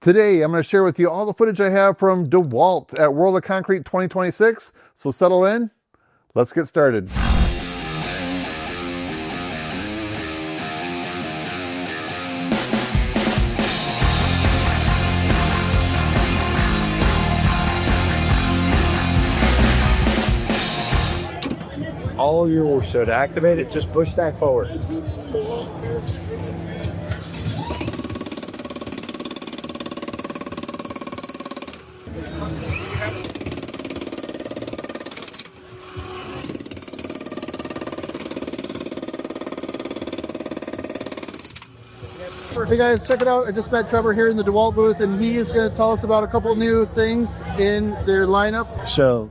Today, I'm going to share with you all the footage I have from DeWalt at World of Concrete 2026. So settle in, let's get started. So to activate it, just push that forward. Hey guys, check it out. I just met Trevor here in the DeWalt booth, and he is going to tell us about a couple new things in their lineup. So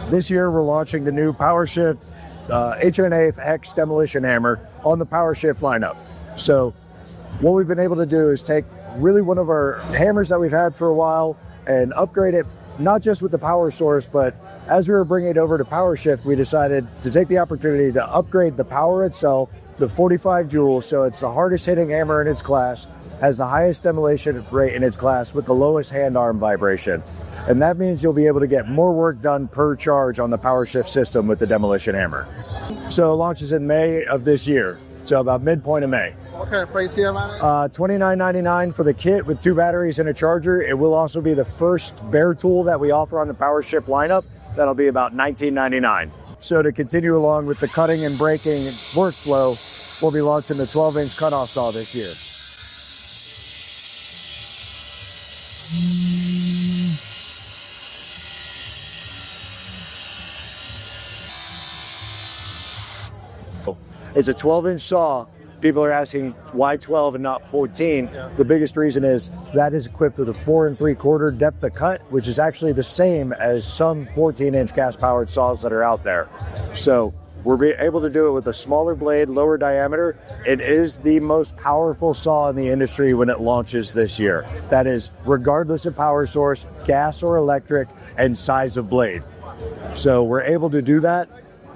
this year we're launching the new PowerShift H&H Hex demolition hammer on the PowerShift lineup. So what we've been able to do is take really one of our hammers that we've had for a while and upgrade it, not just with the power source, but as we were bringing it over to PowerShift, we decided to take the opportunity to upgrade the power itself to 45 joules. So it's the hardest hitting hammer in its class, has the highest demolition rate in its class with the lowest hand arm vibration. And that means you'll be able to get more work done per charge on the PowerShift system with the demolition hammer. So it launches in May of this year, so about midpoint of May. What kind of price do you have on it? $29.99 for the kit with 2 batteries and a charger. It will also be the first bare tool that we offer on the PowerShift lineup. That'll be about $19.99. So to continue along with the cutting and breaking workflow, we'll be launching the 12-inch cutoff saw this year. It's a 12-inch saw. People are asking why 12 and not 14. Yeah. The biggest reason is that is equipped with a 4 3/4 depth of cut, which is actually the same as some 14-inch gas-powered saws that are out there. So we're able to do it with a smaller blade, lower diameter. It is the most powerful saw in the industry when it launches this year. That is regardless of power source, gas or electric, and size of blade. So we're able to do that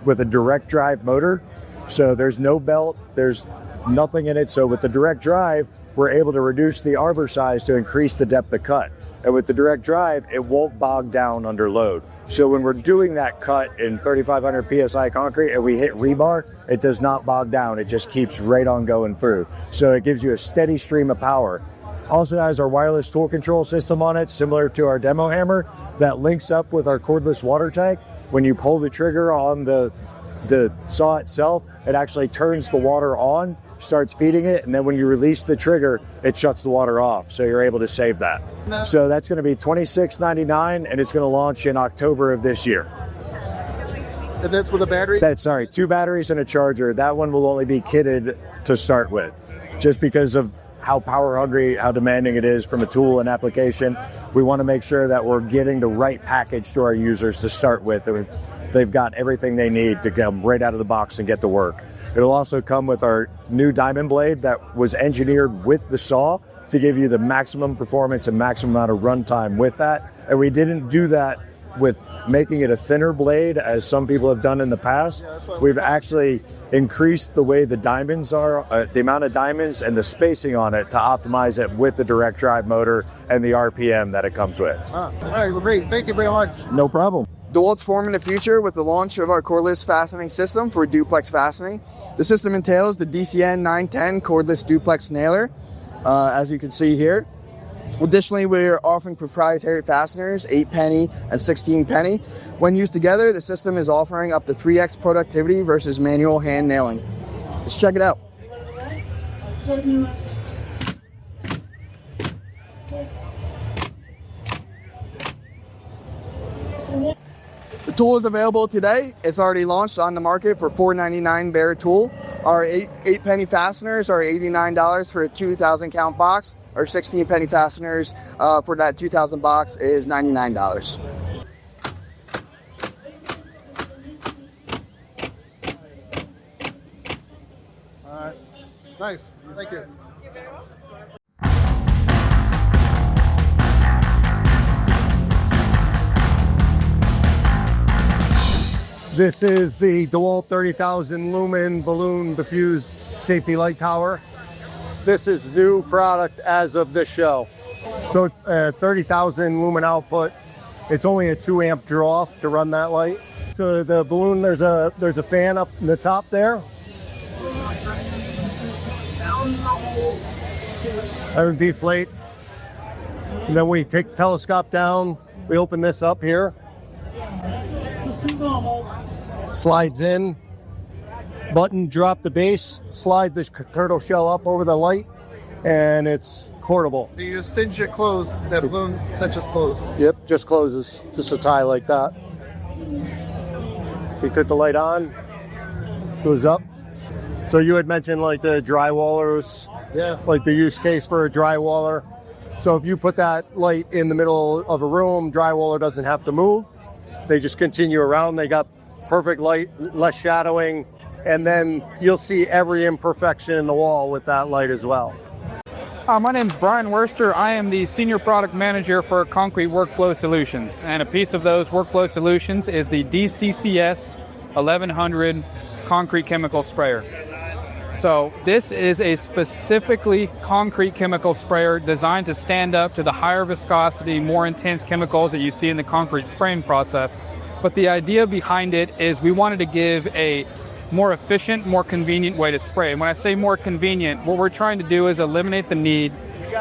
with a direct drive motor. So there's no belt, there's nothing in it. So with the direct drive, we're able to reduce the arbor size to increase the depth of cut. And with the direct drive, it won't bog down under load. So when we're doing that cut in 3,500 PSI concrete and we hit rebar, it does not bog down. It just keeps right on going through. So it gives you a steady stream of power. Also has our wireless tool control system on it, similar to our demo hammer, that links up with our cordless water tank. When you pull the trigger on the saw itself, it actually turns the water on, starts feeding it, and then when you release the trigger, it shuts the water off. So you're able to save that. So that's going to be $26.99, and it's going to launch in October of this year. And that's with a battery? That's 2 batteries and a charger. That one will only be kitted to start with, just because of how power hungry, how demanding it is from a tool and application. We want to make sure that we're getting the right package to our users to start with. They've got everything they need to come right out of the box and get to work. It'll also come with our new diamond blade that was engineered with the saw to give you the maximum performance and maximum amount of runtime with that. And we didn't do that with making it a thinner blade as some people have done in the past. We've actually increased the way the diamonds are, the amount of diamonds and the spacing on it to optimize it with the direct drive motor and the RPM that it comes with. All right, well, great. Thank you very much. No problem. DeWalt's forming the future with the launch of our cordless fastening system for Duplex fastening. The system entails the DCN 910 cordless Duplex nailer, as you can see here. Additionally, we're offering proprietary fasteners, 8-penny and 16-penny. When used together, the system is offering up to 3x productivity versus manual hand nailing. Let's check it out. The tool is available today. It's already launched on the market for $4.99 bare tool. Our 8-penny fasteners are $89 for a 2,000 count box. Our 16-penny fasteners for that 2,000 box is $99. All right. Nice. Thank you. This is the DeWalt 30,000 lumen balloon diffused safety light tower. This is new product as of this show. So 30,000 lumen output. It's only a 2 amp draw to run that light. So the balloon, there's a fan up in the top there. That'll deflate. And then we take the telescope down. We open this up here. Slides in. Button, drop the base. Slide the turtle shell up over the light. And it's portable. You just cinch it closed. That balloon cinches closed. Yep, just closes. Just a tie like that. You put the light on, goes up. So you had mentioned like the drywallers, Yeah. like the use case for a drywaller. So if you put that light in the middle of a room, drywaller doesn't have to move. They just continue around. They got perfect light, less shadowing, and then you'll see every imperfection in the wall with that light as well. My name is Brian Worster. I am the Senior Product Manager for Concrete Workflow Solutions. And a piece of those workflow solutions is the DCCS 1100 Concrete Chemical Sprayer. So this is a specifically concrete chemical sprayer designed to stand up to the higher viscosity, more intense chemicals that you see in the concrete spraying process. But the idea behind it is we wanted to give a more efficient, more convenient way to spray. And when I say more convenient, what we're trying to do is eliminate the need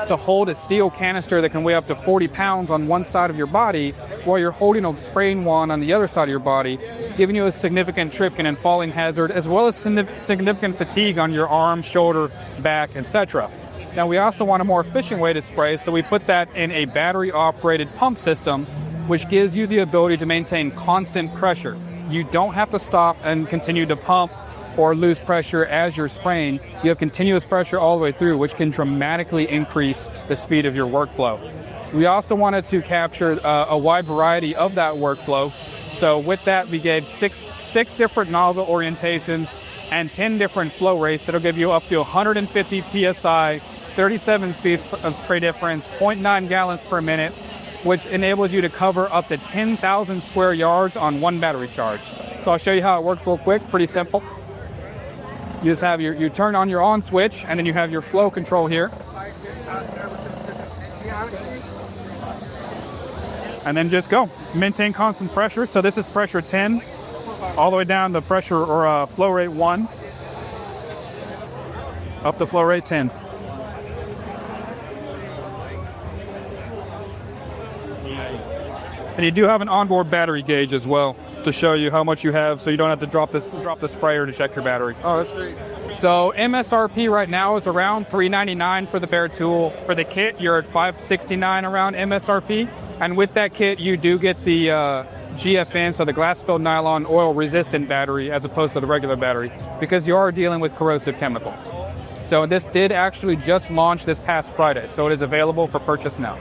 to hold a steel canister that can weigh up to 40 pounds on one side of your body while you're holding a spraying wand on the other side of your body, giving you a significant tripping and falling hazard, as well as significant fatigue on your arm, shoulder, back, etc. Now we also want a more efficient way to spray, so we put that in a battery-operated pump system, which gives you the ability to maintain constant pressure. You don't have to stop and continue to pump or lose pressure as you're spraying. You have continuous pressure all the way through, which can dramatically increase the speed of your workflow. We also wanted to capture a wide variety of that workflow. So with that, we gave six different nozzle orientations and 10 different flow rates that'll give you up to 150 PSI, 37 feet of spray difference, 0.9 gallons per minute, which enables you to cover up to 10,000 square yards on one battery charge. So I'll show you how it works real quick, pretty simple. You just have you turn on your on switch, and then you have your flow control here. And then just go. Maintain constant pressure. So this is pressure 10, all the way down to pressure or flow rate 1, up to flow rate 10. And you do have an onboard battery gauge as well to show you how much you have, so you don't have to drop the sprayer to check your battery. Oh, that's great. So MSRP right now is around $399 for the bare tool. For the kit, you're at $569 around MSRP. And with that kit, you do get the GFN, so the glass-filled nylon oil-resistant battery, as opposed to the regular battery, because you are dealing with corrosive chemicals. So this did actually just launch this past Friday, so it is available for purchase now.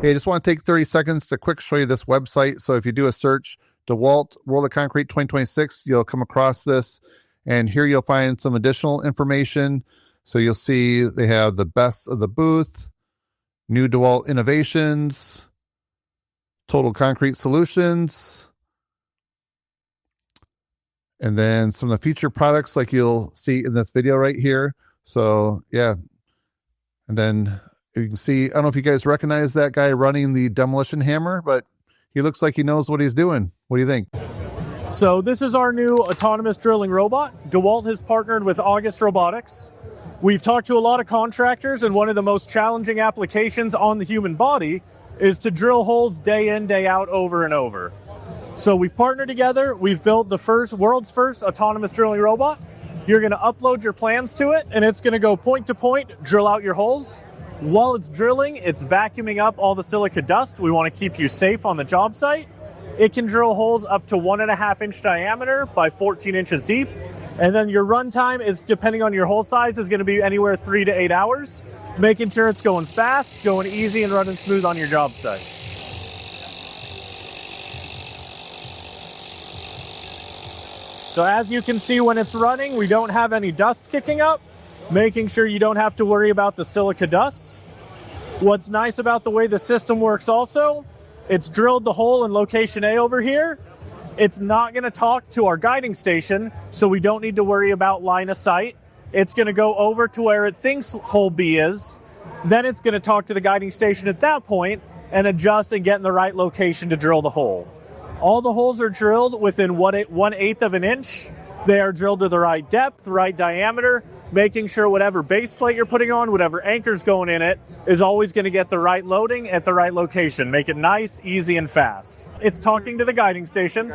Hey, I just want to take 30 seconds to quick show you this website. So if you do a search, DeWalt World of Concrete 2026, you'll come across this. And here you'll find some additional information. So you'll see they have the best of the booth, new DeWalt innovations, total concrete solutions, and then some of the featured products like you'll see in this video right here. So yeah. And then you can see, I don't know if you guys recognize that guy running the demolition hammer, but he looks like he knows what he's doing. What do you think? So this is our new autonomous drilling robot. DeWalt has partnered with August Robotics. We've talked to a lot of contractors, and one of the most challenging applications on the human body is to drill holes day in, day out, over and over. So we've partnered together. We've built the world's first autonomous drilling robot. You're going to upload your plans to it, and it's going to go point to point, drill out your holes. While it's drilling, it's vacuuming up all the silica dust. We want to keep you safe on the job site. It can drill holes up to 1.5 inch diameter by 14 inches deep. And then your run time is, depending on your hole size, is going to be anywhere 3 to 8 hours, making sure it's going fast, going easy, and running smooth on your job site. So as you can see, when it's running, we don't have any dust kicking up, making sure you don't have to worry about the silica dust. What's nice about the way the system works also, it's drilled the hole in location A over here. It's not going to talk to our guiding station, so we don't need to worry about line of sight. It's going to go over to where it thinks hole B is, Then it's going to talk to the guiding station at that point and adjust and get in the right location to drill the hole. All the holes are drilled within 1/8 of an inch. They are drilled to the right depth, right diameter, making sure whatever base plate you're putting on, whatever anchor's going in it, is always going to get the right loading at the right location. Make it nice, easy, and fast. It's talking to the guiding station.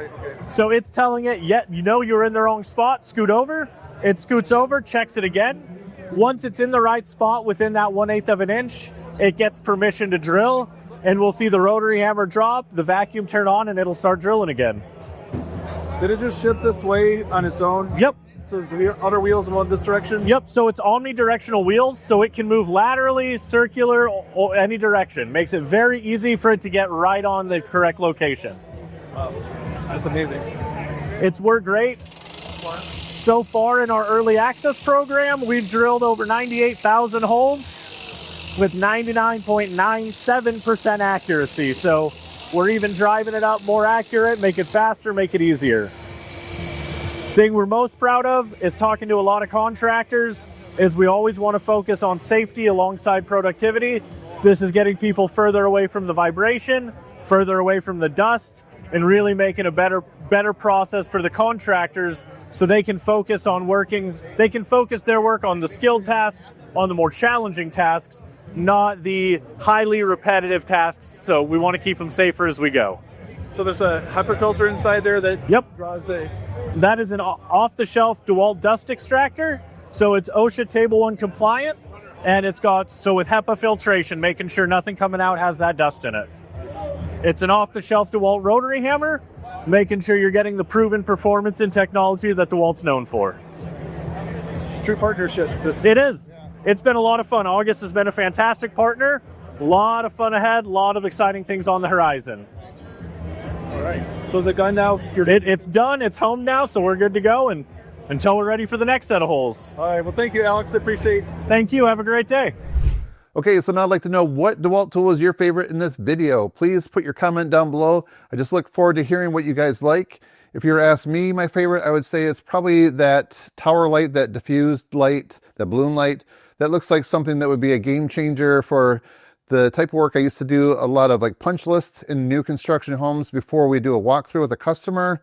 So it's telling it, you know you're in the wrong spot, scoot over. It scoots over, checks it again. Once it's in the right spot within that 1/8 of an inch, it gets permission to drill, and we'll see the rotary hammer drop, the vacuum turn on, and it'll start drilling again. Did it just shift this way on its own? Yep. So the other wheels go in this direction? Yep, so it's omnidirectional wheels, so it can move laterally, circular, or any direction. Makes it very easy for it to get right on the correct location. Wow, that's amazing. It's worked great. So far in our early access program, we've drilled over 98,000 holes with 99.97% accuracy. So we're even driving it up more accurate, make it faster, make it easier. Thing we're most proud of is talking to a lot of contractors is we always want to focus on safety alongside productivity. This is getting people further away from the vibration, further away from the dust, and really making a better process for the contractors so they can focus their work on the skilled tasks, on the more challenging tasks, not the highly repetitive tasks. So we want to keep them safer as we go. So there's a HEPA filter inside there that draws the... That is an off-the-shelf DeWalt dust extractor. So it's OSHA Table 1 compliant, and it's got, so with HEPA filtration, making sure nothing coming out has that dust in it. It's an off-the-shelf DeWalt rotary hammer, making sure you're getting the proven performance and technology that DeWalt's known for. True partnership. It is. It's been a lot of fun. August has been a fantastic partner. A lot of fun ahead, a lot of exciting things on the horizon. All right. So is it done now? It's done. It's home now, so we're good to go and until we're ready for the next set of holes. All right. Well, thank you, Alex. I appreciate it. Thank you. Have a great day. Okay, so now I'd like to know what DeWalt tool was your favorite in this video. Please put your comment down below. I just look forward to hearing what you guys like. If you were to ask me my favorite, I would say it's probably that tower light, that diffused light, that balloon light. That looks like something that would be a game changer for the type of work I used to do, a lot of like punch lists in new construction homes before we do a walkthrough with a customer.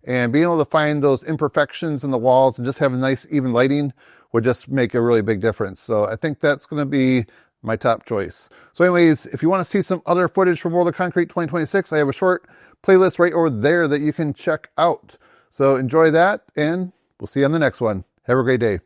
And being able to find those imperfections in the walls and just have a nice even lighting would just make a really big difference. So I think that's going to be my top choice. So anyways, if you want to see some other footage from World of Concrete 2026, I have a short playlist right over there that you can check out. So enjoy that, and we'll see you on the next one. Have a great day.